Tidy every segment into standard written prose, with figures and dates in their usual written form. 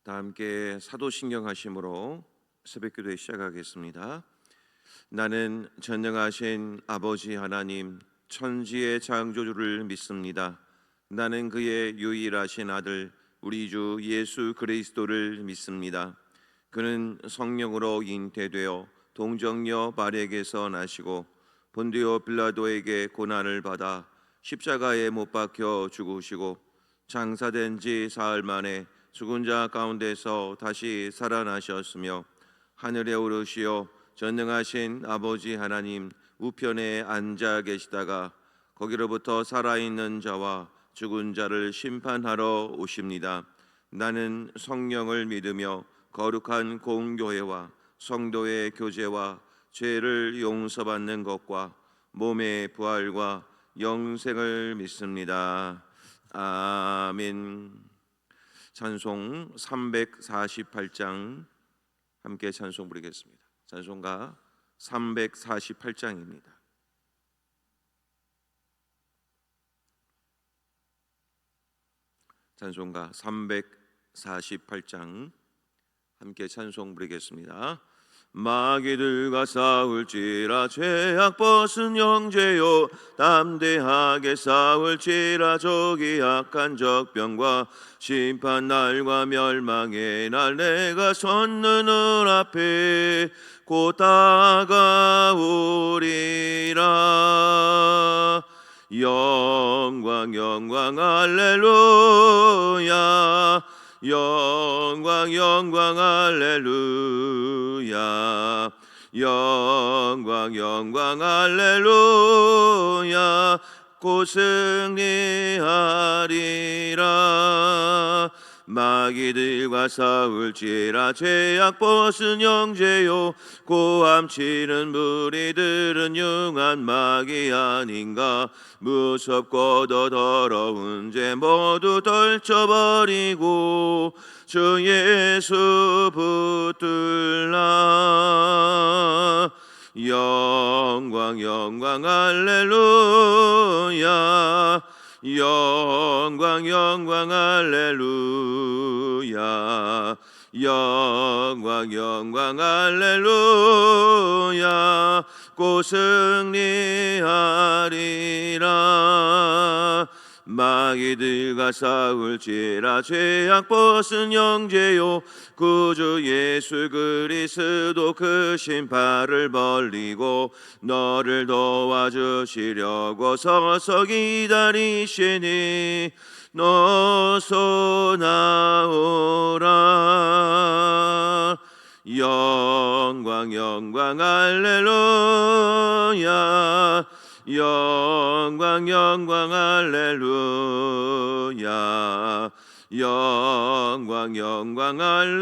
다 함께 사도신경 하심으로 새벽기도에 시작하겠습니다. 나는 전능하신 아버지 하나님 천지의 창조주를 믿습니다. 나는 그의 유일하신 아들 우리 주 예수 그리스도를 믿습니다. 그는 성령으로 잉태되어 동정녀 마리아에게서 나시고 본디오 빌라도에게 고난을 받아 십자가에 못 박혀 죽으시고 장사된 지 사흘 만에 죽은 자 가운데서 다시 살아나셨으며 하늘에 오르시어 전능하신 아버지 하나님 우편에 앉아 계시다가 거기로부터 살아있는 자와 죽은 자를 심판하러 오십니다. 나는 성령을 믿으며 거룩한 공교회와 성도의 교제와 죄를 용서받는 것과 몸의 부활과 영생을 믿습니다. 아멘. 찬송 348장 함께 찬송 부르겠습니다. 찬송가 348장입니다. 찬송가 348장 함께 찬송 부르겠습니다. 마귀들과 싸울지라 죄악 벗은 형제요 담대하게 싸울지라 저기 악한 적병과 심판날과 멸망의 날 내가 섰는 앞에 곧 다가오리라. 영광 영광 할렐루야 영광 영광 할렐루야 영광 영광 할렐루야 곧 승리하리라. 마귀들과 싸울지라 죄악 벗은 형제요 고함치는 무리들은 융한 마귀 아닌가. 무섭고 더 더러운 죄 모두 덜쳐버리고 주 예수 붙들라. 영광 영광 할렐루야 영광 영광 할렐루야 영광 영광 할렐루야 곧 승리하리라. 마귀들과 싸울지라 죄악 벗은 형제요 구주 예수 그리스도 그 신발을 벌리고 너를 도와주시려고 서서 기다리시니 너서 나오라. 영광 영광 할렐루야 영광 영광 할렐루야 영광 영광 할렐루야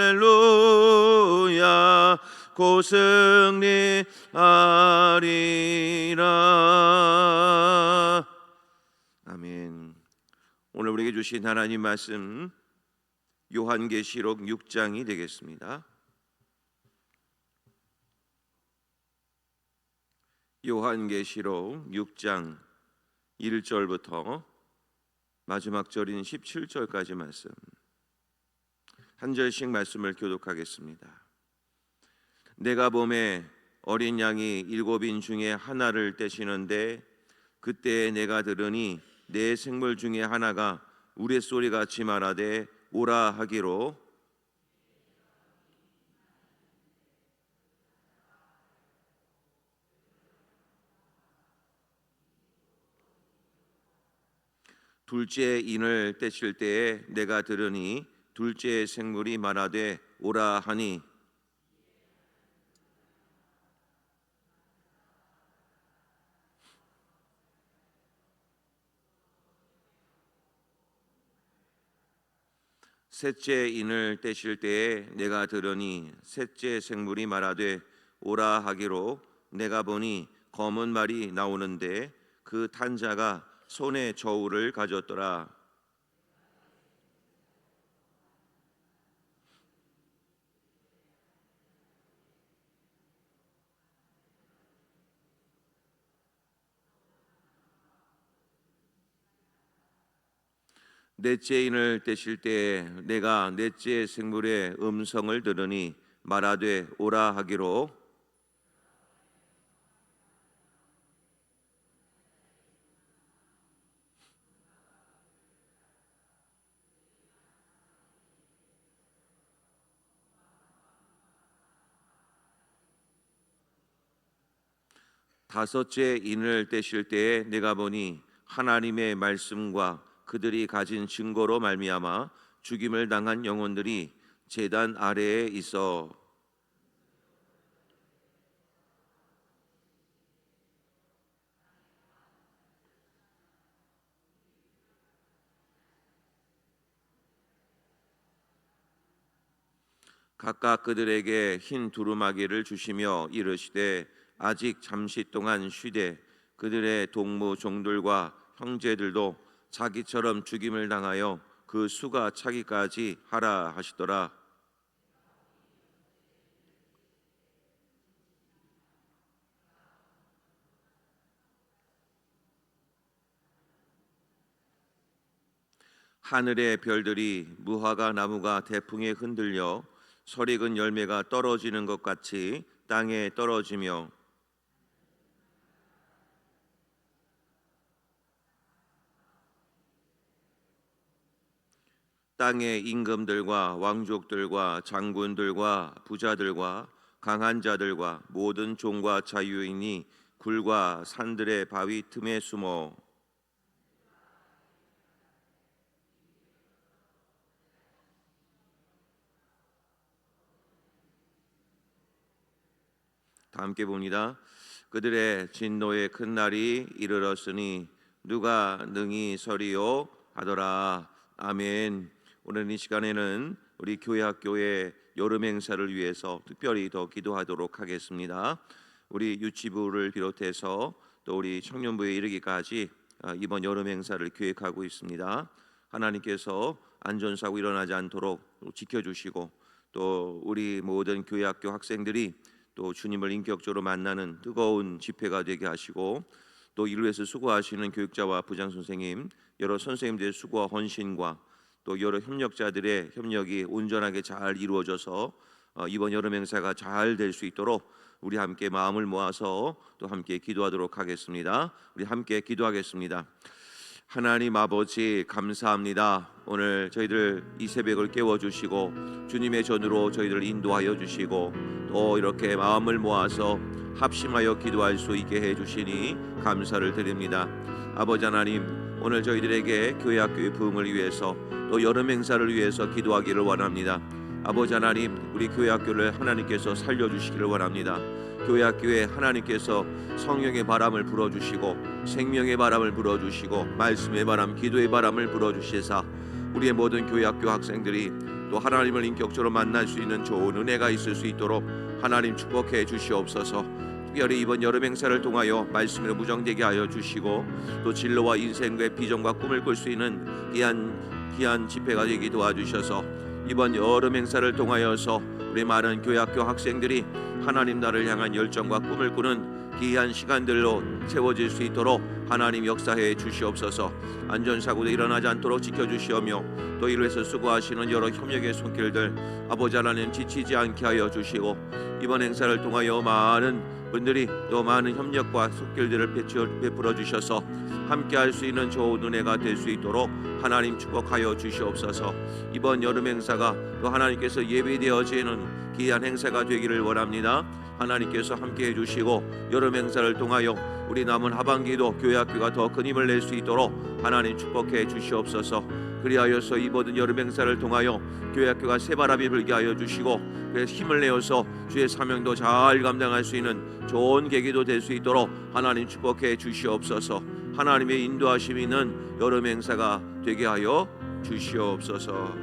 곧 승리하리라. 아멘. 오늘 우리에게 주신 하나님 말씀 요한계시록 6장이 되겠습니다. 요한계시록 6장 1절부터 마지막 절인 17절까지 말씀 한 절씩 말씀을 교독하겠습니다. 내가 봄에 어린 양이 7인 중에 하나를 떼시는데 그때 내가 들으니 내 생물 중에 하나가 우레소리같이 말하되 오라 하기로 둘째 인을 떼실 때에 내가 들으니 둘째 생물이 말하되 오라 하니 셋째 인을 떼실 때에 내가 들으니 셋째 생물이 말하되 오라 하기로 내가 보니 검은 말이 나오는데 그 탄 자가 손에 저울을 가졌더라. 넷째 인을 떼실 때에 내가 넷째 생물의 음성을 들으니 말하되 오라 하기로 다섯째 인을 떼실 때에 내가 보니 하나님의 말씀과 그들이 가진 증거로 말미암아 죽임을 당한 영혼들이 제단 아래에 있어 각각 그들에게 흰 두루마기를 주시며 이르시되 아직 잠시 동안 쉬되 그들의 동무 종들과 형제들도 자기처럼 죽임을 당하여 그 수가 차기까지 하라 하시더라. 하늘의 별들이 무화과 나무가 대풍에 흔들려 설익은 열매가 떨어지는 것 같이 땅에 떨어지며 땅의 임금들과 왕족들과 장군들과 부자들과 강한 자들과 모든 종과 자유인이 굴과 산들의 바위 틈에 숨어 다 함께 봅니다. 그들의 진노의 큰 날이 이르렀으니 누가 능히 서리요 하더라. 아멘. 오늘 이 시간에는 우리 교회 학교의 여름 행사를 위해서 특별히 더 기도하도록 하겠습니다. 우리 유치부를 비롯해서 또 우리 청년부에 이르기까지 이번 여름 행사를 계획하고 있습니다. 하나님께서 안전사고 일어나지 않도록 지켜주시고 또 우리 모든 교회 학교 학생들이 또 주님을 인격적으로 만나는 뜨거운 집회가 되게 하시고 또 이를 위해서 수고하시는 교육자와 부장 선생님, 여러 선생님들의 수고와 헌신과 또 여러 협력자들의 협력이 온전하게 잘 이루어져서 이번 여름 행사가 잘 될 수 있도록 우리 함께 마음을 모아서 또 함께 기도하도록 하겠습니다. 우리 함께 기도하겠습니다. 하나님 아버지 감사합니다. 오늘 저희들 이 새벽을 깨워주시고 주님의 전으로 저희들 인도하여 주시고 또 이렇게 마음을 모아서 합심하여 기도할 수 있게 해주시니 감사를 드립니다. 아버지 하나님, 오늘 저희들에게 교회 학교의 부흥을 위해서 또 여름 행사를 위해서 기도하기를 원합니다. 아버지 하나님, 우리 교회 학교를 하나님께서 살려주시기를 원합니다. 교회 학교에 하나님께서 성령의 바람을 불어주시고 생명의 바람을 불어주시고 말씀의 바람, 기도의 바람을 불어주시사 우리의 모든 교회 학교 학생들이 또 하나님을 인격적으로 만날 수 있는 좋은 은혜가 있을 수 있도록 하나님 축복해 주시옵소서. 특별히 이번 여름 행사를 통하여 말씀으로 무정되게 하여 주시고 또 진로와 인생의 비전과 꿈을 꿀 수 있는 귀한 집회가 되게 도와주셔서 이번 여름 행사를 통하여서 우리 많은 교회 학교 학생들이 하나님 나라를 향한 열정과 꿈을 꾸는 귀한 시간들로 채워질 수 있도록 하나님 역사해 주시옵소서. 안전사고도 일어나지 않도록 지켜주시오며 또 이를 위해서 수고하시는 여러 협력의 손길들 아버지 하나님 지치지 않게 하여 주시고 이번 행사를 통하여 많은 분들이 또 많은 협력과 손길들을 베풀어 주셔서 함께할 수 있는 좋은 은혜가 될 수 있도록 하나님 축복하여 주시옵소서. 이번 여름 행사가 또 하나님께서 예비되어지는 귀한 행사가 되기를 원합니다. 하나님께서 함께해 주시고 여름 행사를 통하여 우리 남은 하반기도 교회 학교가 더 큰 힘을 낼 수 있도록 하나님 축복해 주시옵소서. 그리하여서 이 모든 여름 행사를 통하여 교회 학교가 새바람이 불게 하여 주시고 그래서 힘을 내어서 주의 사명도 잘 감당할 수 있는 좋은 계기도 될 수 있도록 하나님 축복해 주시옵소서. 하나님의 인도하심이 있는 여름 행사가 되게 하여 주시옵소서.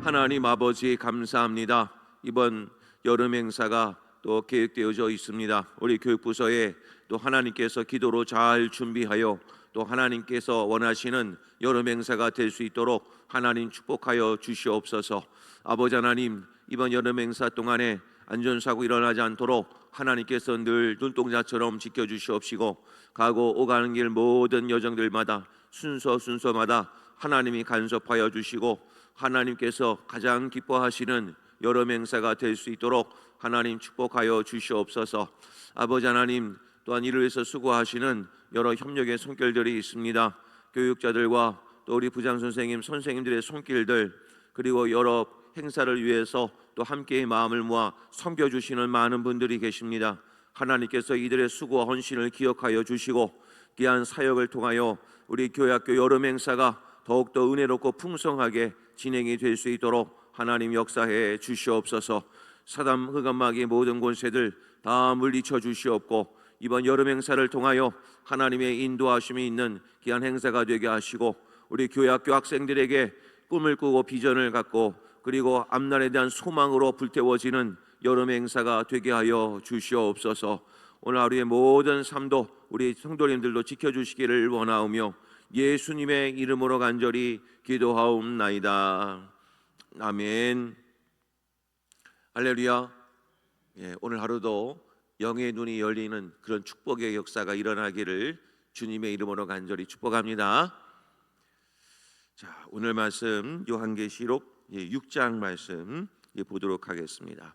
하나님 아버지 감사합니다. 이번 여름 행사가 또 계획되어져 있습니다. 우리 교육부서에 또 하나님께서 기도로 잘 준비하여 또 하나님께서 원하시는 여름 행사가 될 수 있도록 하나님 축복하여 주시옵소서. 아버지 하나님, 이번 여름 행사 동안에 안전사고 일어나지 않도록 하나님께서 늘 눈동자처럼 지켜주시옵시고 가고 오가는 길 모든 여정들마다 순서마다 하나님이 간섭하여 주시고 하나님께서 가장 기뻐하시는 여름 행사가 될 수 있도록 하나님 축복하여 주시옵소서. 아버지 하나님, 또한 이를 위해서 수고하시는 여러 협력의 손길들이 있습니다. 교육자들과 또 우리 부장 선생님, 선생님들의 손길들, 그리고 여러 행사를 위해서 또 함께 마음을 모아 섬겨주시는 많은 분들이 계십니다. 하나님께서 이들의 수고와 헌신을 기억하여 주시고 귀한 사역을 통하여 우리 교회학교 여름 행사가 더욱더 은혜롭고 풍성하게 진행이 될 수 있도록 하나님 역사해 주시옵소서. 사담 흑암마귀의 모든 권세들 다 물리쳐 주시옵고 이번 여름 행사를 통하여 하나님의 인도하심이 있는 귀한 행사가 되게 하시고 우리 교회학교 학생들에게 꿈을 꾸고 비전을 갖고 그리고 앞날에 대한 소망으로 불태워지는 여름 행사가 되게 하여 주시옵소서. 오늘 하루의 모든 삶도 우리 성도님들도 지켜주시기를 원하오며 예수님의 이름으로 간절히 기도하옵나이다. 아멘. 할렐루야. 오늘 하루도 영의 눈이 열리는 그런 축복의 역사가 일어나기를 주님의 이름으로 간절히 축복합니다. 자, 오늘 말씀 요한계시록 6장 말씀 보도록 하겠습니다.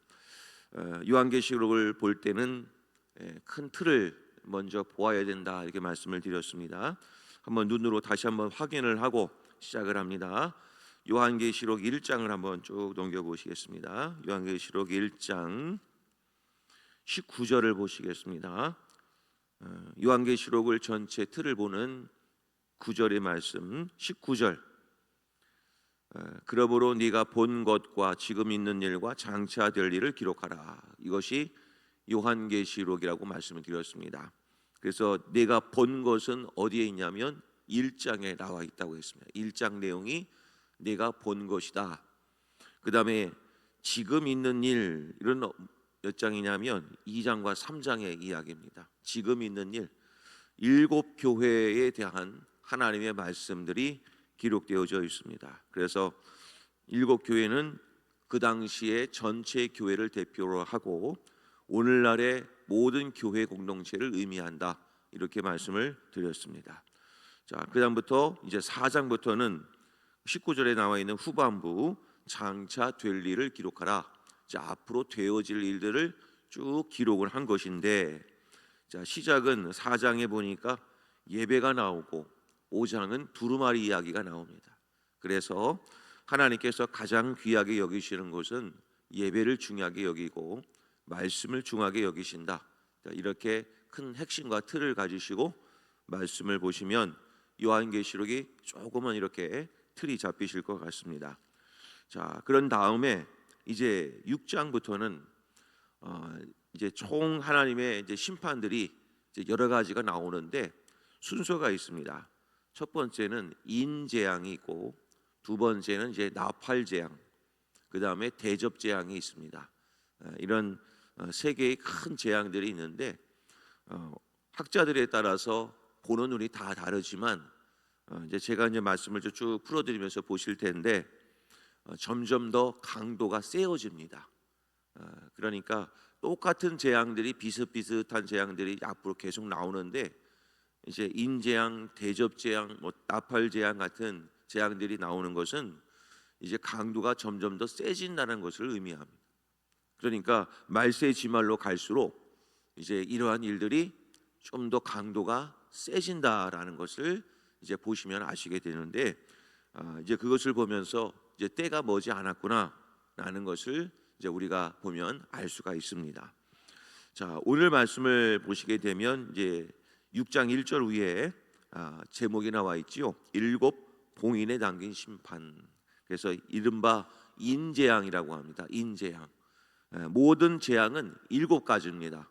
요한계시록을 볼 때는 큰 틀을 먼저 보아야 된다 이렇게 말씀을 드렸습니다. 한번 눈으로 다시 한번 확인을 하고 시작을 합니다. 요한계시록 1장을 한번 쭉 넘겨보시겠습니다. 요한계시록 1장 19절을 보시겠습니다. 요한계시록을 전체 틀을 보는 9절의 말씀 19절. 그러므로 네가 본 것과 지금 있는 일과 장차 될 일을 기록하라. 이것이 요한계시록이라고 말씀을 드렸습니다. 그래서 내가 본 것은 어디에 있냐면 1장에 나와 있다고 했습니다. 1장 내용이 내가 본 것이다. 그 다음에 지금 있는 일, 이런 몇 장이냐면 2장과 3장의 이야기입니다. 지금 있는 일, 7 교회에 대한 하나님의 말씀들이 기록되어져 있습니다. 그래서 7 교회는 그 당시에 전체 교회를 대표로 하고 오늘날의 모든 교회 공동체를 의미한다. 이렇게 말씀을 드렸습니다. 자, 그다음부터 이제 4장부터는 19절에 나와 있는 후반부 장차 될 일을 기록하라. 자, 앞으로 되어질 일들을 쭉 기록을 한 것인데, 자, 시작은 4장에 보니까 예배가 나오고 5장은 두루마리 이야기가 나옵니다. 그래서 하나님께서 가장 귀하게 여기시는 것은 예배를 중요하게 여기고 말씀을 중요하게 여기신다. 자, 이렇게 큰 핵심과 틀을 가지시고 말씀을 보시면 요한계시록이 조금은 이렇게 틀이 잡히실 것 같습니다. 자, 그런 다음에 이제 6장부터는 이제 총 하나님의 이제 심판들이 이제 여러 가지가 나오는데 순서가 있습니다. 첫 번째는 인재앙이 있고 두 번째는 이제 나팔재앙, 그 다음에 대접재앙이 있습니다. 이런 세 개의 큰 재앙들이 있는데 학자들에 따라서 보는 눈이 다 다르지만 이제 제가 이제 말씀을 쭉 풀어드리면서 보실 텐데 점점 더 강도가 세어집니다. 그러니까 똑같은 재앙들이 비슷비슷한 재앙들이 앞으로 계속 나오는데 이제 인재앙, 대접재앙, 나팔재앙 같은 재앙들이 나오는 것은 이제 강도가 점점 더 세진다는 것을 의미합니다. 그러니까 말세 지말로 갈수록 이제 이러한 일들이 좀 더 강도가 세진다라는 것을 이제 보시면 아시게 되는데 이제 그것을 보면서 이제 때가 머지 않았구나라는 것을 이제 우리가 보면 알 수가 있습니다. 자, 오늘 말씀을 보시게 되면 이제 6장 1절 위에 제목이 나와 있지요. 7 봉인에 담긴 심판. 그래서 이른바 인재앙이라고 합니다. 인재앙. 모든 재앙은 7가지입니다.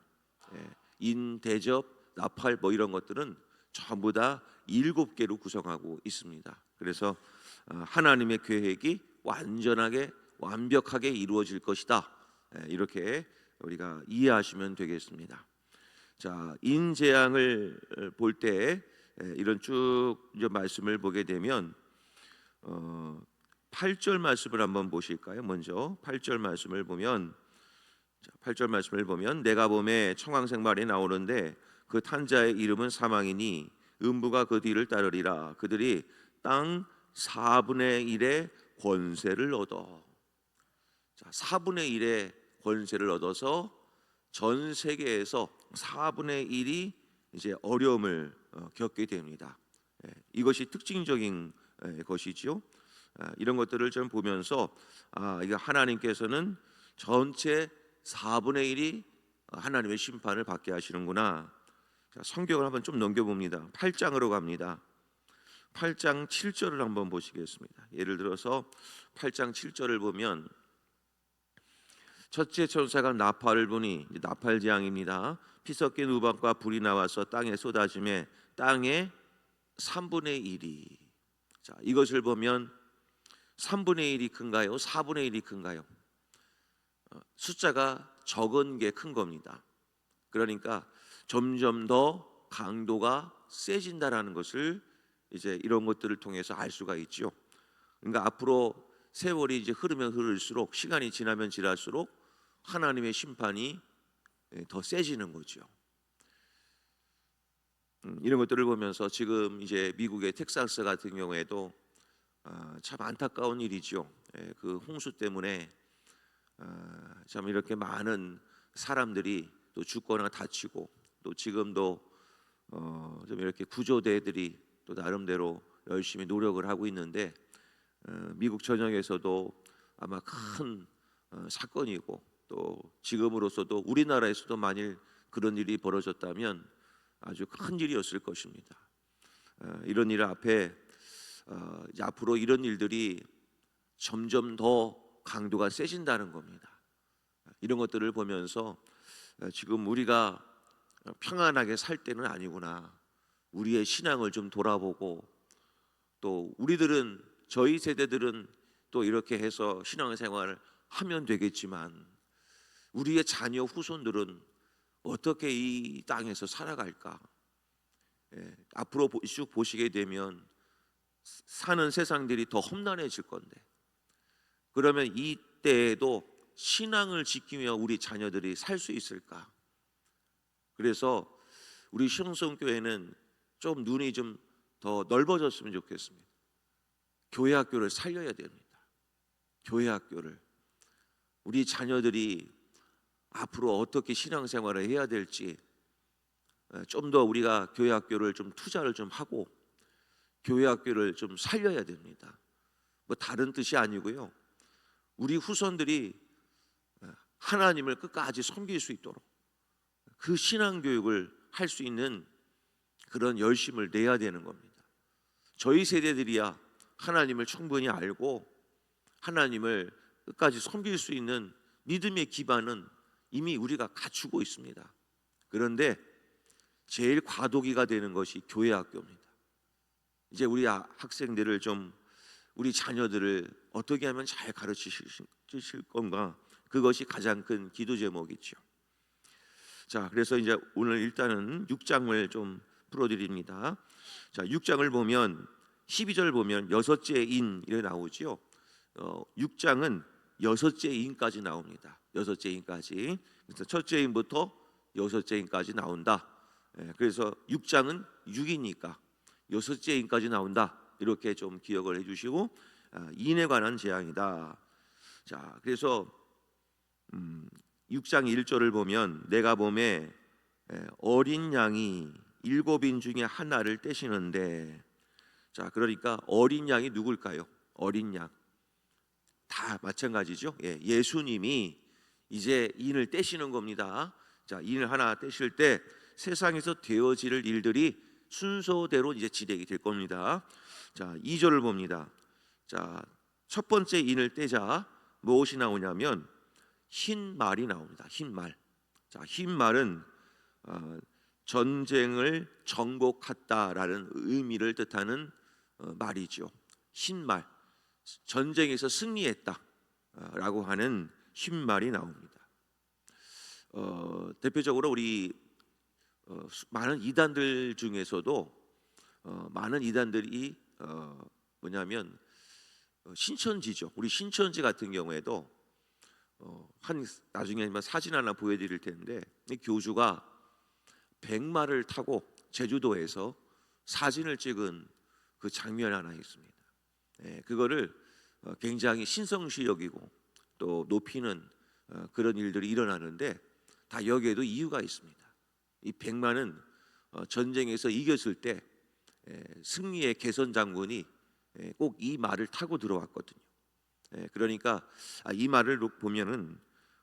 인, 대접, 나팔 뭐 이런 것들은 전부 다 7개로 구성하고 있습니다. 그래서 하나님의 계획이 완벽하게 이루어질 것이다. 이렇게 우리가 이해하시면 되겠습니다. 자, 인재앙을 볼 때 이런 쭉 말씀을 보게 되면 8절 말씀을 한번 보실까요? 먼저 8절 말씀을 보면 8절 말씀을 보면 내가 봄에 청황색 말이 나오는데 그 탄자의 이름은 사망이니 음부가 그 뒤를 따르리라. 그들이 땅 4분의 1의 권세를 얻어. 자, 4분의 1의 권세를 얻어서 전 세계에서 4분의 1이 이제 어려움을 겪게 됩니다. 이것이 특징적인 것이지요. 이런 것들을 좀 보면서 이거 하나님께서는 전체 4분의 1이 하나님의 심판을 받게 하시는구나. 자, 성경을 한번 좀 넘겨봅니다. 8장으로 갑니다. 8장 7절을 한번 보시겠습니다. 예를 들어서 8장 7절을 보면 첫째 천사가 나팔을 부니, 나팔 재앙입니다. 피 섞인 우박과 불이 나와서 땅에 쏟아짐에 땅의 3분의 1이. 자, 이것을 보면 3분의 1이 큰가요? 4분의 1이 큰가요? 숫자가 적은 게 큰 겁니다. 그러니까 점점 더 강도가 세진다라는 것을 이제 이런 것들을 통해서 알 수가 있죠. 그러니까 앞으로 세월이 이제 흐르면 흐를수록, 시간이 지나면 지날수록 하나님의 심판이 더 세지는 거죠. 이런 것들을 보면서 지금 이제 미국의 텍사스 같은 경우에도 참 안타까운 일이죠. 그 홍수 때문에 참 이렇게 많은 사람들이 또 죽거나 다치고, 또 지금도 좀 이렇게 구조대들이 또 나름대로 열심히 노력을 하고 있는데, 미국 전역에서도 아마 큰 사건이고, 또 지금으로서도 우리나라에서도 만일 그런 일이 벌어졌다면 아주 큰 일이었을 것입니다. 이런 일 앞에 이제 앞으로 이런 일들이 점점 더 강도가 세진다는 겁니다. 이런 것들을 보면서 지금 우리가 평안하게 살 때는 아니구나. 우리의 신앙을 좀 돌아보고, 또 우리들은, 저희 세대들은 또 이렇게 해서 신앙생활을 하면 되겠지만 우리의 자녀 후손들은 어떻게 이 땅에서 살아갈까? 앞으로 쭉 보시게 되면 사는 세상들이 더 험난해질 건데, 그러면 이때에도 신앙을 지키며 우리 자녀들이 살 수 있을까? 그래서 우리 신성교회는 좀 눈이 좀 더 넓어졌으면 좋겠습니다. 교회 학교를 살려야 됩니다. 교회 학교를, 우리 자녀들이 앞으로 어떻게 신앙생활을 해야 될지 좀 더 우리가 교회 학교를 좀 투자를 좀 하고 교회 학교를 좀 살려야 됩니다. 뭐 다른 뜻이 아니고요, 우리 후손들이 하나님을 끝까지 섬길 수 있도록 그 신앙 교육을 할 수 있는 그런 열심을 내야 되는 겁니다. 저희 세대들이야 하나님을 충분히 알고 하나님을 끝까지 섬길 수 있는 믿음의 기반은 이미 우리가 갖추고 있습니다. 그런데 제일 과도기가 되는 것이 교회 학교입니다. 이제 우리 학생들을 좀, 우리 자녀들을 어떻게 하면 잘 가르치실 건가, 그것이 가장 큰 기도 제목이죠. 자, 그래서 이제 오늘 일단은 6장을 좀 풀어드립니다. 자, 6장을 보면 12절 보면 여섯째 인 이렇게 나오죠. 6장은 여섯째 인까지 나옵니다. 여섯째 인까지. 그래서 첫째 인부터 여섯째 인까지 나온다. 그래서 6장은 6이니까 여섯째 인까지 나온다. 이렇게 좀 기억을 해주시고, 인에 관한 재앙이다. 자, 그래서 6장 1절을 보면 내가 봄에 어린 양이 7인 중에 하나를 떼시는데, 자, 그러니까 어린 양이 누굴까요? 어린 양 다 마찬가지죠. 예수님이 이제 인을 떼시는 겁니다. 자, 인을 하나 떼실 때 세상에서 되어질 일들이 순서대로 이제 진행이 될 겁니다. 자, 2절을 봅니다. 자, 첫 번째 인을 떼자 무엇이 나오냐면 흰 말이 나옵니다. 흰 말. 자, 흰 말은 전쟁을 정복했다라는 의미를 뜻하는 말이죠. 흰 말, 전쟁에서 승리했다라고 하는 흰 말이 나옵니다. 대표적으로 우리 많은 이단들 중에서도 많은 이단들이 뭐냐면 신천지죠. 우리 신천지 같은 경우에도 한 나중에 사진 하나 보여드릴 텐데, 이 교주가 백마를 타고 제주도에서 사진을 찍은 그 장면 하나 있습니다. 그거를 굉장히 신성시 여기고 또 높이는 그런 일들이 일어나는데, 다 여기에도 이유가 있습니다. 이 100만은 전쟁에서 이겼을 때 승리의 개선 장군이 꼭 이 말을 타고 들어왔거든요. 그러니까 이 말을 보면은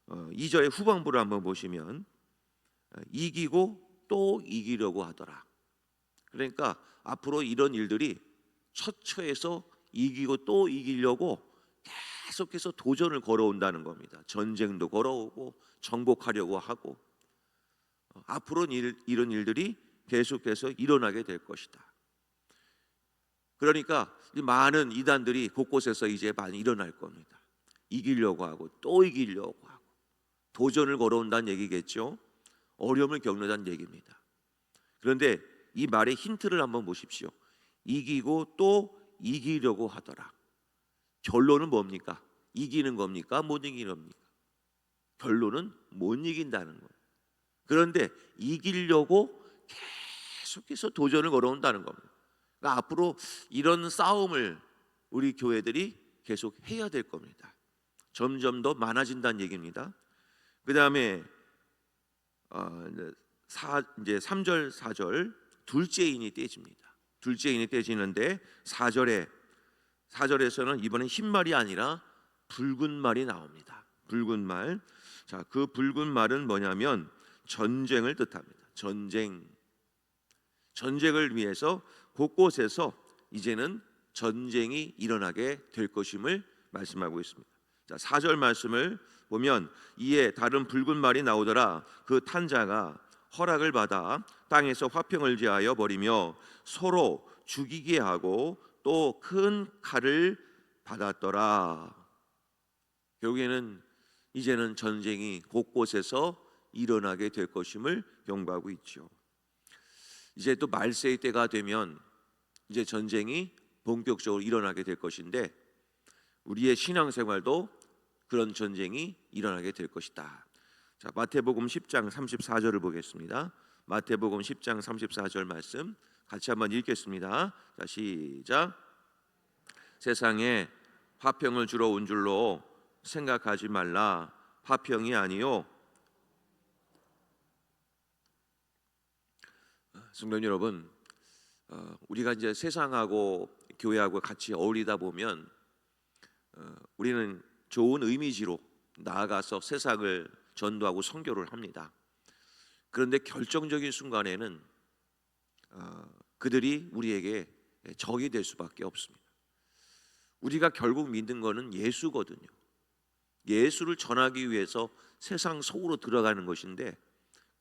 2절의 후반부를 한번 보시면 이기고 또 이기려고 하더라. 그러니까 앞으로 이런 일들이 처처에서 이기고 또 이기려고 계속해서 도전을 걸어온다는 겁니다. 전쟁도 걸어오고 정복하려고 하고, 앞으로 이런 일들이 계속해서 일어나게 될 것이다. 그러니까 많은 이단들이 곳곳에서 이제 많이 일어날 겁니다. 이기려고 하고 또 이기려고 하고 도전을 걸어온다는 얘기겠죠. 어려움을 겪는다는 얘기입니다. 그런데 이 말의 힌트를 한번 보십시오. 이기고 또 이기려고 하더라. 결론은 뭡니까? 이기는 겁니까? 못 이기는 겁니까? 결론은 못 이긴다는 거예요. 그런데 이기려고 계속해서 도전을 걸어온다는 겁니다. 그러니까 앞으로 이런 싸움을 우리 교회들이 계속 해야 될 겁니다. 점점 더 많아진다는 얘기입니다. 그 다음에 이제 3절 4절 둘째 인이 떼집니다. 둘째 인이 떼지는데 4절에서는 이번엔 흰 말이 아니라 붉은 말이 나옵니다. 붉은 말. 자, 그 붉은 말은 뭐냐면 전쟁을 뜻합니다. 전쟁을 위해서 곳곳에서 이제는 전쟁이 일어나게 될 것임을 말씀하고 있습니다. 자, 4절 말씀을 보면 이에 다른 붉은 말이 나오더라. 그 탄자가 허락을 받아 땅에서 화평을 제하여 버리며 서로 죽이게 하고 또 큰 칼을 받았더라. 결국에는 이제는 전쟁이 곳곳에서 일어나게 될 것임을 경고하고 있죠. 이제 또 말세의 때가 되면 이제 전쟁이 본격적으로 일어나게 될 것인데, 우리의 신앙생활도 그런 전쟁이 일어나게 될 것이다. 자, 마태복음 10장 34절을 보겠습니다. 마태복음 10장 34절 말씀 같이 한번 읽겠습니다. 자, 시작. 세상에 화평을 주러 온 줄로 생각하지 말라. 화평이 아니요. 성도 여러분, 우리가 이제 세상하고 교회하고 같이 어울리다 보면 우리는 좋은 이미지로 나아가서 세상을 전도하고 선교를 합니다. 그런데 결정적인 순간에는 그들이 우리에게 적이 될 수밖에 없습니다. 우리가 결국 믿는 것은 예수거든요. 예수를 전하기 위해서 세상 속으로 들어가는 것인데,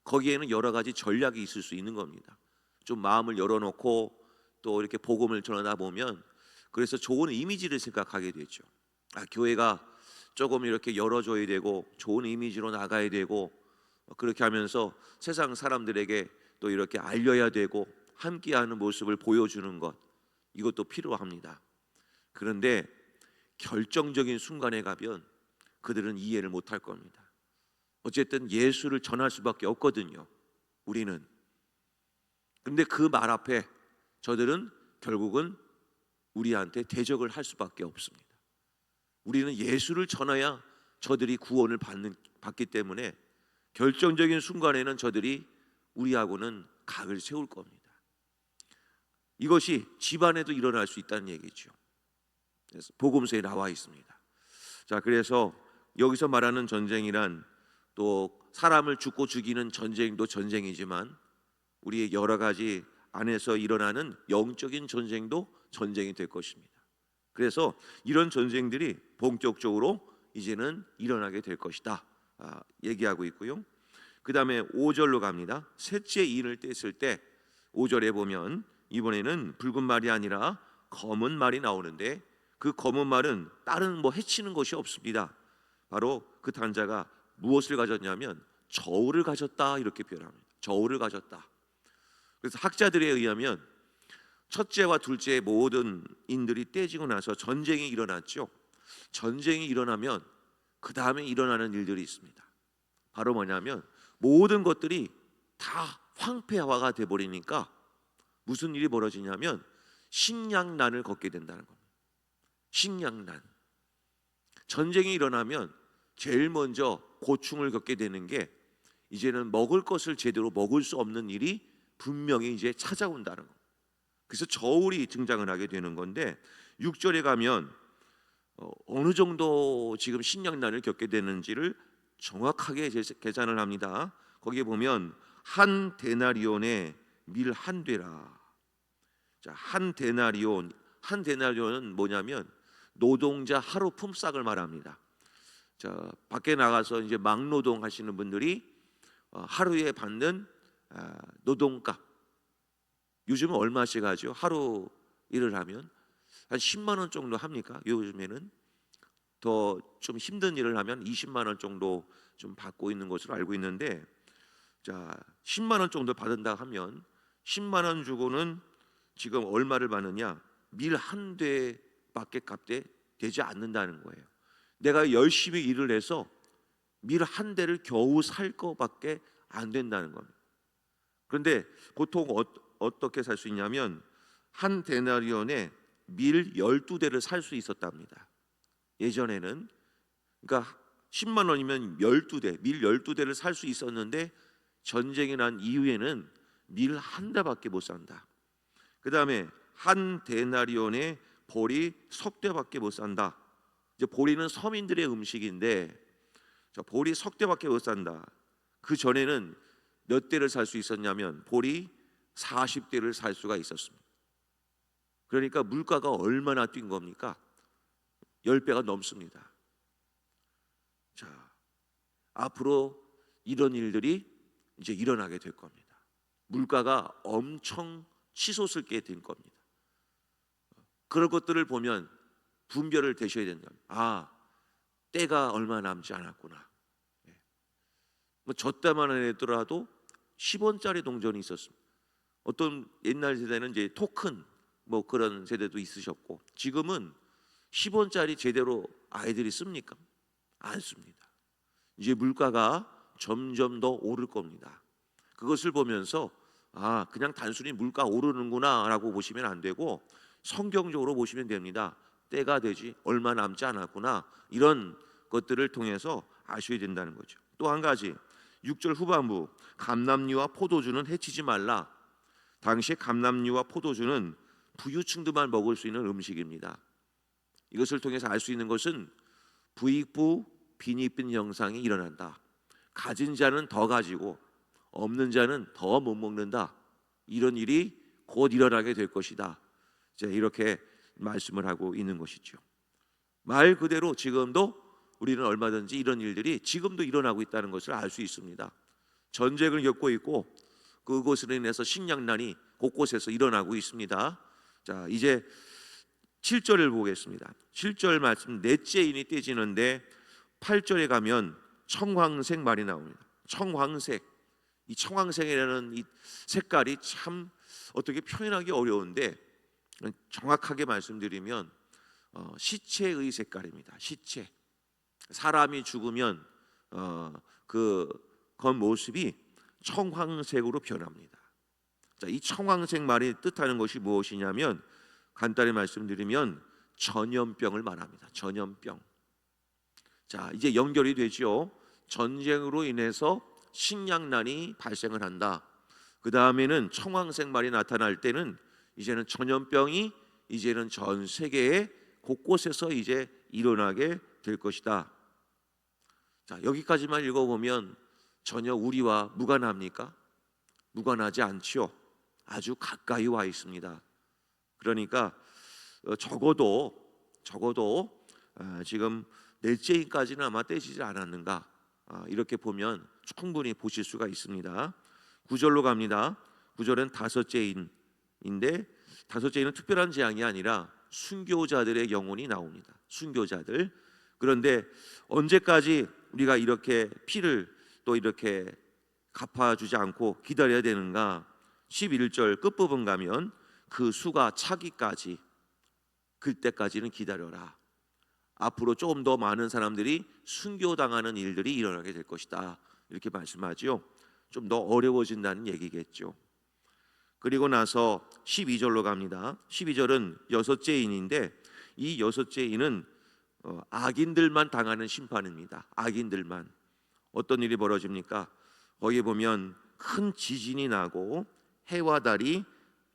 거기에는 여러 가지 전략이 있을 수 있는 겁니다. 좀 마음을 열어놓고 또 이렇게 복음을 전하다 보면, 그래서 좋은 이미지를 생각하게 되죠. 교회가 조금 이렇게 열어줘야 되고 좋은 이미지로 나가야 되고, 그렇게 하면서 세상 사람들에게 또 이렇게 알려야 되고 함께하는 모습을 보여주는 것, 이것도 필요합니다. 그런데 결정적인 순간에 가면 그들은 이해를 못할 겁니다. 어쨌든 예수를 전할 수밖에 없거든요, 우리는. 그런데 그 말 앞에 저들은 결국은 우리한테 대적을 할 수밖에 없습니다. 우리는 예수를 전해야 저들이 구원을 받기 때문에 결정적인 순간에는 저들이 우리하고는 각을 세울 겁니다. 이것이 집안에도 일어날 수 있다는 얘기죠. 그래서 복음서에 나와 있습니다. 자, 그래서 여기서 말하는 전쟁이란 또 사람을 죽고 죽이는 전쟁도 전쟁이지만, 우리의 여러 가지 안에서 일어나는 영적인 전쟁도 전쟁이 될 것입니다. 그래서 이런 전쟁들이 본격적으로 이제는 일어나게 될 것이다 얘기하고 있고요. 그 다음에 5절로 갑니다. 셋째 인을 뗐을 때 5절에 보면 이번에는 붉은 말이 아니라 검은 말이 나오는데, 그 검은 말은 다른 해치는 것이 없습니다. 바로 그 탄자가 무엇을 가졌냐면 저울을 가졌다, 이렇게 표현합니다. 저울을 가졌다. 그래서 학자들에 의하면 첫째와 둘째의 모든 인들이 떼지고 나서 전쟁이 일어났죠. 전쟁이 일어나면 그 다음에 일어나는 일들이 있습니다. 바로 뭐냐면 모든 것들이 다 황폐화가 돼버리니까 무슨 일이 벌어지냐면 식량난을 걷게 된다는 겁니다. 식량난. 전쟁이 일어나면 제일 먼저 고충을 겪게 되는 게 이제는 먹을 것을 제대로 먹을 수 없는 일이 분명히 이제 찾아온다는 거. 그래서 저울이 등장을 하게 되는 건데 6절에 가면 어느 정도 지금 식량난을 겪게 되는지를 정확하게 계산을 합니다. 거기에 보면 한 데나리온에 밀 한 되라. 자, 한 데나리온은 뭐냐면 노동자 하루 품삯을 말합니다. 자, 밖에 나가서 이제 막노동 하시는 분들이 하루에 받는 노동값, 요즘은 얼마씩 하죠? 하루 일을 하면 한 10만 원 정도 합니까? 요즘에는 더 좀 힘든 일을 하면 20만 원 정도 좀 받고 있는 것으로 알고 있는데, 자, 10만 원 정도 받는다 하면 10만 원 주고는 지금 얼마를 받느냐? 밀 한 대밖에 값대 되지 않는다는 거예요. 내가 열심히 일을 해서 밀 한 대를 겨우 살 거밖에 안 된다는 겁니다. 그런데 보통 어떻게 살 수 있냐면 한 데나리온에 밀 12대를 살 수 있었답니다. 예전에는. 그러니까 10만 원이면 12대, 밀 12대를 살 수 있었는데 전쟁이 난 이후에는 밀 한 대밖에 못 산다. 그 다음에 한 데나리온에 보리 석 대밖에 못 산다. 이제 보리는 서민들의 음식인데, 자, 보리 석 대밖에 못 산다. 그 전에는 몇 대를 살 수 있었냐면 보리 40대를 살 수가 있었습니다. 그러니까 물가가 얼마나 뛴 겁니까? 10배가 넘습니다. 자, 앞으로 이런 일들이 이제 일어나게 될 겁니다. 물가가 엄청 치솟게 될 겁니다. 그런 것들을 보면 분별을 되셔야 된다. 아, 때가 얼마 남지 않았구나. 뭐 저 때만 해더라도 10원짜리 동전이 있었습니다. 어떤 옛날 세대는 이제 토큰 뭐 그런 세대도 있으셨고, 지금은 10원짜리 제대로 아이들이 씁니까? 안 씁니다. 이제 물가가 점점 더 오를 겁니다. 그것을 보면서 아, 그냥 단순히 물가 오르는구나 라고 보시면 안 되고 성경적으로 보시면 됩니다. 때가 되지 얼마 남지 않았구나, 이런 것들을 통해서 아셔야 된다는 거죠. 또 한 가지, 6절 후반부, 감람류와 포도주는 해치지 말라. 당시 감람류와 포도주는 부유층들만 먹을 수 있는 음식입니다. 이것을 통해서 알 수 있는 것은 부익부 빈익빈 현상이 일어난다. 가진 자는 더 가지고 없는 자는 더 못 먹는다. 이런 일이 곧 일어나게 될 것이다. 이렇게 말씀을 하고 있는 것이죠. 말 그대로 지금도 우리는 얼마든지 이런 일들이 지금도 일어나고 있다는 것을 알 수 있습니다. 전쟁을 겪고 있고 그것으로 인해서 식량난이 곳곳에서 일어나고 있습니다. 자, 이제 7절을 보겠습니다. 7절 말씀, 넷째 인이 떼지는데 8절에 가면 청황색 말이 나옵니다. 청황색, 이 청황색이라는 이 색깔이 참 어떻게 표현하기 어려운데 정확하게 말씀드리면 시체의 색깔입니다. 시체, 사람이 죽으면 그 겉모습이 청황색으로 변합니다. 자, 이 청황색 말이 뜻하는 것이 무엇이냐면 간단히 말씀드리면 전염병을 말합니다. 전염병. 자, 이제 연결이 되죠. 전쟁으로 인해서 식량난이 발생을 한다. 그 다음에는 청황색 말이 나타날 때는 이제는 전염병이 이제는 전 세계의 곳곳에서 이제 일어나게 될 것이다. 자, 여기까지만 읽어보면 전혀 우리와 무관합니까? 무관하지 않지요. 아주 가까이 와 있습니다. 그러니까 적어도 지금 넷째인까지는 아마 떼지지 않았는가, 이렇게 보면 충분히 보실 수가 있습니다. 9절로 갑니다. 9절은 다섯째인인데 다섯째인은 특별한 재앙이 아니라 순교자들의 영혼이 나옵니다. 순교자들. 그런데 언제까지 우리가 이렇게 피를 또 이렇게 갚아주지 않고 기다려야 되는가? 11절 끝부분 가면 그 수가 차기까지, 그때까지는 기다려라. 앞으로 조금 더 많은 사람들이 순교당하는 일들이 일어나게 될 것이다, 이렇게 말씀하죠. 좀 더 어려워진다는 얘기겠죠. 그리고 나서 12절로 갑니다. 12절은 여섯째 인인데 이 여섯째 인은 악인들만 당하는 심판입니다. 악인들만. 어떤 일이 벌어집니까? 거기에 보면 큰 지진이 나고 해와 달이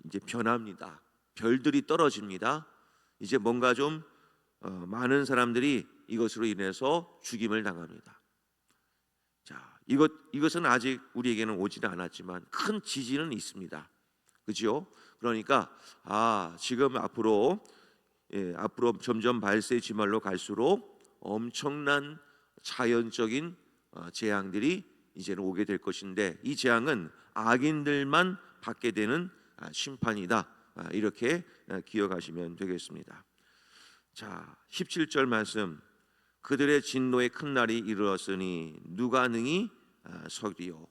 이제 변합니다. 별들이 떨어집니다. 이제 뭔가 좀 많은 사람들이 이것으로 인해서 죽임을 당합니다. 자, 이것은 아직 우리에게는 오지는 않았지만 큰 지진은 있습니다. 그죠? 그러니까 지금 앞으로 점점 발세 지말로 갈수록 엄청난 자연적인 재앙들이 이제는 오게 될 것인데, 이 재앙은 악인들만 받게 되는 심판이다. 이렇게 기억하시면 되겠습니다. 자, 17절 말씀. 그들의 진노의 큰 날이 이르렀으니 누가 능히 서리요.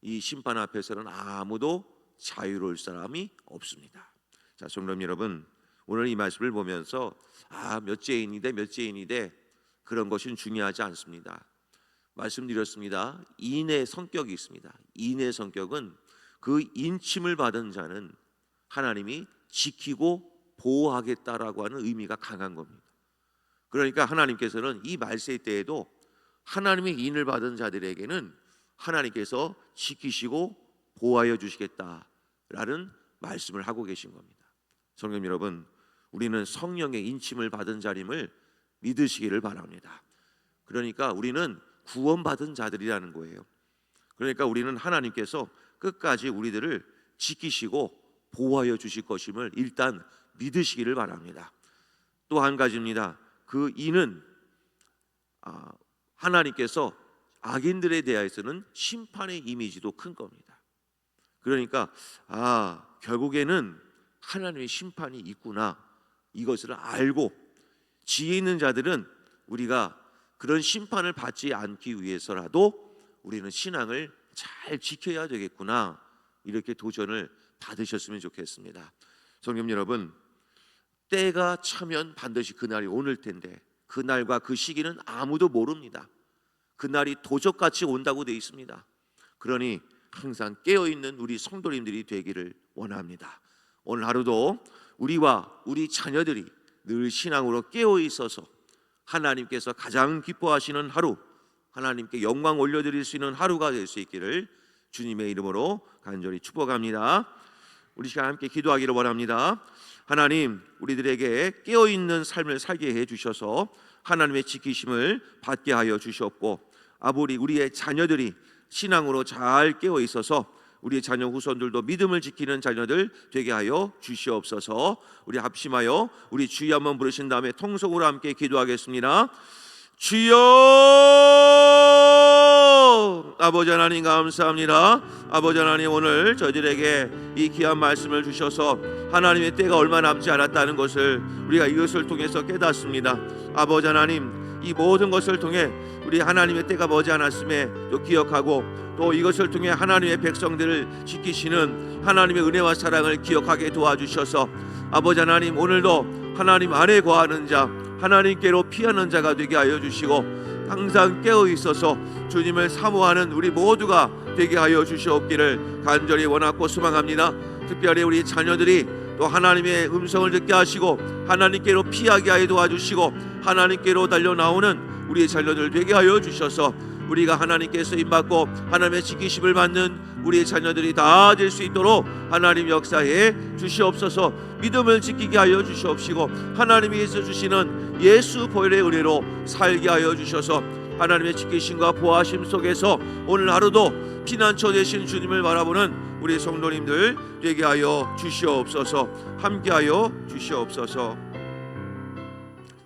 이 심판 앞에서는 아무도 자유로울 사람이 없습니다. 자, 성도 여러분, 오늘 이 말씀을 보면서 몇째 인이되 그런 것은 중요하지 않습니다. 말씀드렸습니다. 인의 성격이 있습니다. 인의 성격은 그 인침을 받은 자는 하나님이 지키고 보호하겠다라고 하는 의미가 강한 겁니다. 그러니까 하나님께서는 이 말세 때에도 하나님의 인을 받은 자들에게는 하나님께서 지키시고 보호하여 주시겠다라는 말씀을 하고 계신 겁니다. 성도 여러분, 우리는 성령의 인침을 받은 자임을 믿으시기를 바랍니다. 그러니까 우리는 구원받은 자들이라는 거예요. 그러니까 우리는 하나님께서 끝까지 우리들을 지키시고 보호하여 주실 것임을 일단 믿으시기를 바랍니다. 또 한 가지입니다. 그 이는 하나님께서 악인들에 대해서는 심판의 이미지도 큰 겁니다. 그러니까 결국에는 하나님의 심판이 있구나, 이것을 알고 지혜 있는 자들은 우리가 그런 심판을 받지 않기 위해서라도 우리는 신앙을 잘 지켜야 되겠구나, 이렇게 도전을 받으셨으면 좋겠습니다. 성도 여러분, 때가 차면 반드시 그날이 오는 텐데 그날과 그 시기는 아무도 모릅니다. 그날이 도적같이 온다고 되어 있습니다. 그러니 항상 깨어있는 우리 성도님들이 되기를 원합니다. 오늘 하루도 우리와 우리 자녀들이 늘 신앙으로 깨어있어서 하나님께서 가장 기뻐하시는 하루, 하나님께 영광 올려드릴 수 있는 하루가 될 수 있기를 주님의 이름으로 간절히 축복합니다. 우리 시간 함께 기도하기를 원합니다. 하나님, 우리들에게 깨어있는 삶을 살게 해주셔서 하나님의 지키심을 받게 하여 주셨고, 우리의 자녀들이 신앙으로 잘 깨어있어서 우리의 자녀 후손들도 믿음을 지키는 자녀들 되게 하여 주시옵소서. 우리 합심하여 우리 주여 한번 부르신 다음에 통성으로 함께 기도하겠습니다. 주여! 아버지 하나님 감사합니다. 아버지 하나님, 오늘 저희들에게 이 귀한 말씀을 주셔서 하나님의 때가 얼마 남지 않았다는 것을 우리가 이것을 통해서 깨닫습니다. 아버지 하나님, 이 모든 것을 통해 우리 하나님의 때가 머지 않았음에 또 기억하고, 또 이것을 통해 하나님의 백성들을 지키시는 하나님의 은혜와 사랑을 기억하게 도와주셔서 아버지 하나님, 오늘도 하나님 안에 거하는 자, 하나님께로 피하는 자가 되게 하여 주시고, 항상 깨어 있어서 주님을 사모하는 우리 모두가 되게 하여 주시옵기를 간절히 원하고 소망합니다. 특별히 우리 자녀들이 또 하나님의 음성을 듣게 하시고 하나님께로 피하게 하여 도와주시고, 하나님께로 달려 나오는 우리의 자녀들 되게 하여 주셔서 우리가 하나님께 쓰임받고 하나님의 지키심을 받는 우리의 자녀들이 다 될 수 있도록 하나님 역사에 주시옵소서. 믿음을 지키게 하여 주시옵시고, 하나님께서 주시는 예수 보혈의 은혜로 살게 하여 주셔서 하나님의 지키심과 보호하심 속에서 오늘 하루도 피난처 되신 주님을 바라보는 우리 성도님들 되게 하여 주시옵소서. 함께 하여 주시옵소서.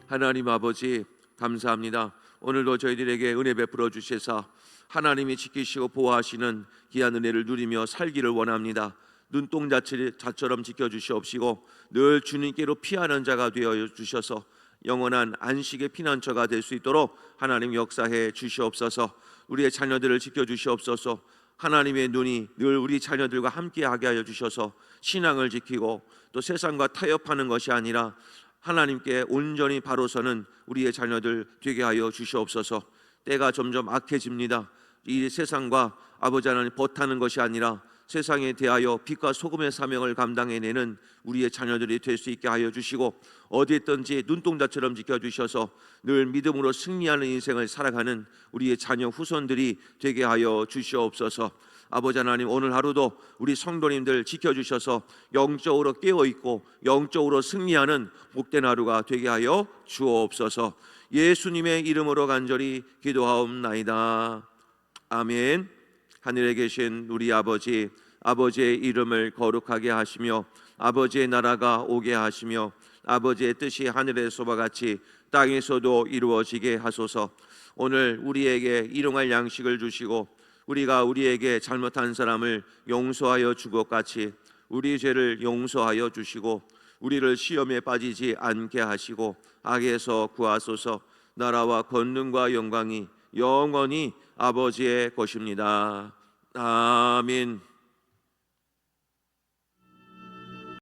하나님 아버지, 감사합니다. 오늘도 저희들에게 은혜 베풀어 주셔서 하나님이 지키시고 보호하시는 귀한 은혜를 누리며 살기를 원합니다. 눈동자처럼 지켜주시옵시고 늘 주님께로 피하는 자가 되어 주셔서 영원한 안식의 피난처가 될 수 있도록 하나님 역사해 주시옵소서. 우리의 자녀들을 지켜주시옵소서. 하나님의 눈이 늘 우리 자녀들과 함께하게 하여 주셔서 신앙을 지키고 또 세상과 타협하는 것이 아니라 하나님께 온전히 바로 서는 우리의 자녀들 되게 하여 주시옵소서. 때가 점점 악해집니다. 이 세상과 아버지 하나님 버타는 것이 아니라 세상에 대하여 빛과 소금의 사명을 감당해내는 우리의 자녀들이 될 수 있게 하여 주시고, 어디 있든지 눈동자처럼 지켜주셔서 늘 믿음으로 승리하는 인생을 살아가는 우리의 자녀 후손들이 되게 하여 주시옵소서. 아버지 하나님, 오늘 하루도 우리 성도님들 지켜주셔서 영적으로 깨어있고 영적으로 승리하는 복된 하루가 되게 하여 주옵소서. 예수님의 이름으로 간절히 기도하옵나이다. 아멘. 하늘에 계신 우리 아버지, 아버지의 이름을 거룩하게 하시며 아버지의 나라가 오게 하시며 아버지의 뜻이 하늘에서와 같이 땅에서도 이루어지게 하소서. 오늘 우리에게 일용할 양식을 주시고 우리가 우리에게 잘못한 사람을 용서하여 준 것 같이 우리 죄를 용서하여 주시고 우리를 시험에 빠지지 않게 하시고 악에서 구하소서. 나라와 권능과 영광이 영원히 아버지의 것입니다. 아멘.